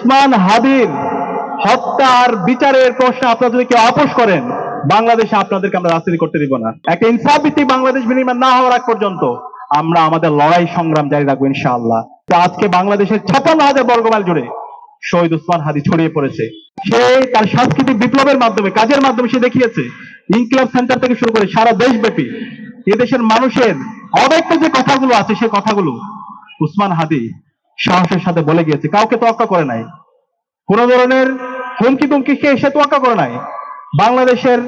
উসমান হাদির হত্যার বিচারের প্রশ্ন আপনারা যদি কেউ আপোষ করেন, বাংলাদেশে আপনাদেরকে আমরা রাজনীতি করতে দিব না। একটা ইনসাফ ভিত্তিক বাংলাদেশ বিনির্মাণ না হওয়ার আগ পর্যন্ত আমরা আমাদের লড়াই সংগ্রাম জারি রাখবো ইনশাআল্লাহ। তো আজকে বাংলাদেশের 56,000 বর্গমাইল জুড়ে শহীদ উসমান হাদি ছড়িয়ে পড়েছে। সে তার সাংস্কৃতিক বিপ্লবের মাধ্যমে, কাজের মাধ্যমে সে দেখিয়েছে, ইনকিলাব সেন্টার থেকে শুরু করে সারা দেশব্যাপী এদেশের মানুষের অব্যক্ত যে কথাগুলো আছে, সে কথাগুলো উসমান হাদি সাহসের সাথে বলে গিয়েছে। কাউকে তোয়াক্কা করে নাই, কোন ধরনের হুমকি তুমকি খেয়ে সে তোয়াক্কা করে নাই। বাংলাদেশের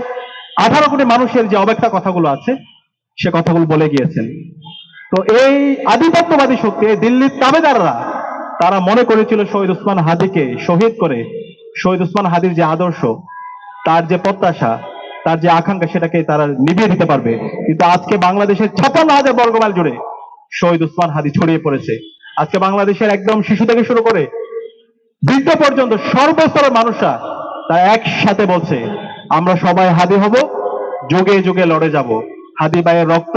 18 কোটি মানুষের যে অব্যক্ত কথাগুলো আছে, সে কথাগুলো বলে গিয়েছেন। তো এই আধিপত্যবাদী শক্তি, এই দিল্লির তাবেদাররা, তারা মনে করেছিল শহীদ উসমান হাদিকে শহীদ করে শহীদ উসমান হাদির যে আদর্শ, তার যে প্রত্যাশা, তার যে আকাঙ্ক্ষা, সেটাকে তারা নিভিয়ে দিতে পারবে। কিন্তু আজকে বাংলাদেশের 56,000 বর্গমাইল জুড়ে শহীদ উসমান হাদি ছড়িয়ে পড়েছে। আজকে বাংলাদেশের একদম শিশু থেকে শুরু করে বৃদ্ধ পর্যন্ত সর্বস্তরের মানুষরা তারা একসাথে বলছে, আমরা সবাই হাদি হব, যুগে যুগে লড়ে যাব, হাদি ভাইয়ের রক্ত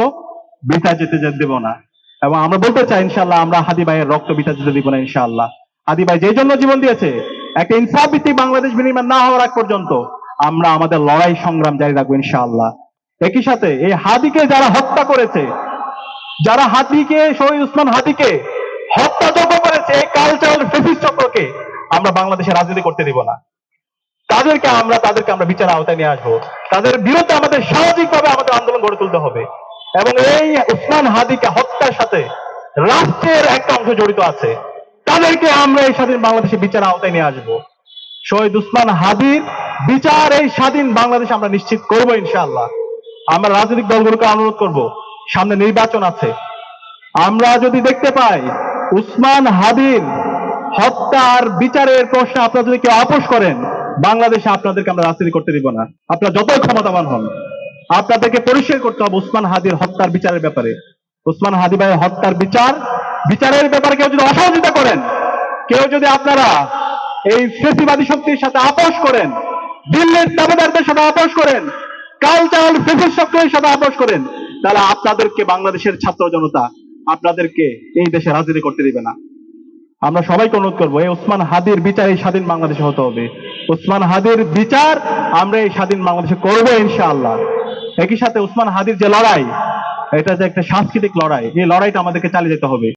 বৃথা যেতে দেব না। এবং আমরা বলতে চাই ইনশাআল্লাহ, আমরা হাদি ভাইয়ের রক্ত বৃথা যেতে দিব না ইনশাআল্লাহ। হাদি ভাই যে জন্য জীবন দিয়েছে, একটা ইনসাফ ভিত্তিক বাংলাদেশ বিনির্মাণ না হওয়ার আগ পর্যন্ত আমরা আমাদের লড়াই সংগ্রাম জারি রাখবো ইনশাআল্লাহ। একই সাথে এই হাদিকে যারা হত্যা করেছে, যারা হাদিকে, শহীদ উসমান হাদিকে হত্যাযোগ্য করেছে, এই কালচারাল ফেসিস্ট চক্রকে আমরা বাংলাদেশে রাজনীতি করতে দিব না। তাদেরকে আমরা বিচার আওতায় নিয়ে আসবো। তাদের বিরুদ্ধে আমাদের সামাজিকভাবে আমাদের আন্দোলন গড়ে তুলতে হবে। এবং এই উসমান হাদিকে হত্যার সাথে রাষ্ট্রের একটা অংশ জড়িত আছে, তাদেরকে আমরা এই স্বাধীন বাংলাদেশে বিচার আওতায় নিয়ে আসবো। শহীদ উসমান হাদির বিচার এই স্বাধীন বাংলাদেশে আমরা নিশ্চিত করবো ইনশাআল্লাহ। আমরা রাজনৈতিক দলগুলোকে অনুরোধ করব, সামনে নির্বাচন আছে, আমরা যদি দেখতে পাই উসমান হাদির হত্যার বিচারের প্রশ্ন আপনারা যদি কেউ আপোষ করেন, বাংলাদেশে আপনাদেরকে আমরা রাজনীতি করতে দিব না। আপনারা যতই ক্ষমতাবান হন, আপনাদেরকে পরিষ্কার করতে হবে উসমান হাদির হত্যার বিচারের ব্যাপারে। উসমান হাদি ভাইয়ের হত্যার বিচারের ব্যাপারে কেউ যদি অসহযোগিতা করেন, কেউ যদি আপনারা এই ফেসিবাদী শক্তির সাথে আপোষ করেন, দিল্লির দাবিদারদের সাথে আপোষ করেন, কালচারাল ফেসিস্ট শক্তির সাথে আপোষ করেন, তাহলে আপনাদেরকে বাংলাদেশের ছাত্র জনতা আপনাদেরকে এই দেশে রাজনীতি করতে দিবে না। আমরা সবাইকে অনুরোধ করবো, এই উসমান হাদির বিচার এই স্বাধীন বাংলাদেশে হতে হবে। উসমান হাদির বিচার আমরা এই স্বাধীন বাংলাদেশে করবো ইনশাআল্লাহ। একই সাথে উসমান হাদির যে লড়াই, এটা যে একটা সাংস্কৃতিক লড়াই, এই লড়াইটা আমাদেরকে চালিয়ে যেতে হবে।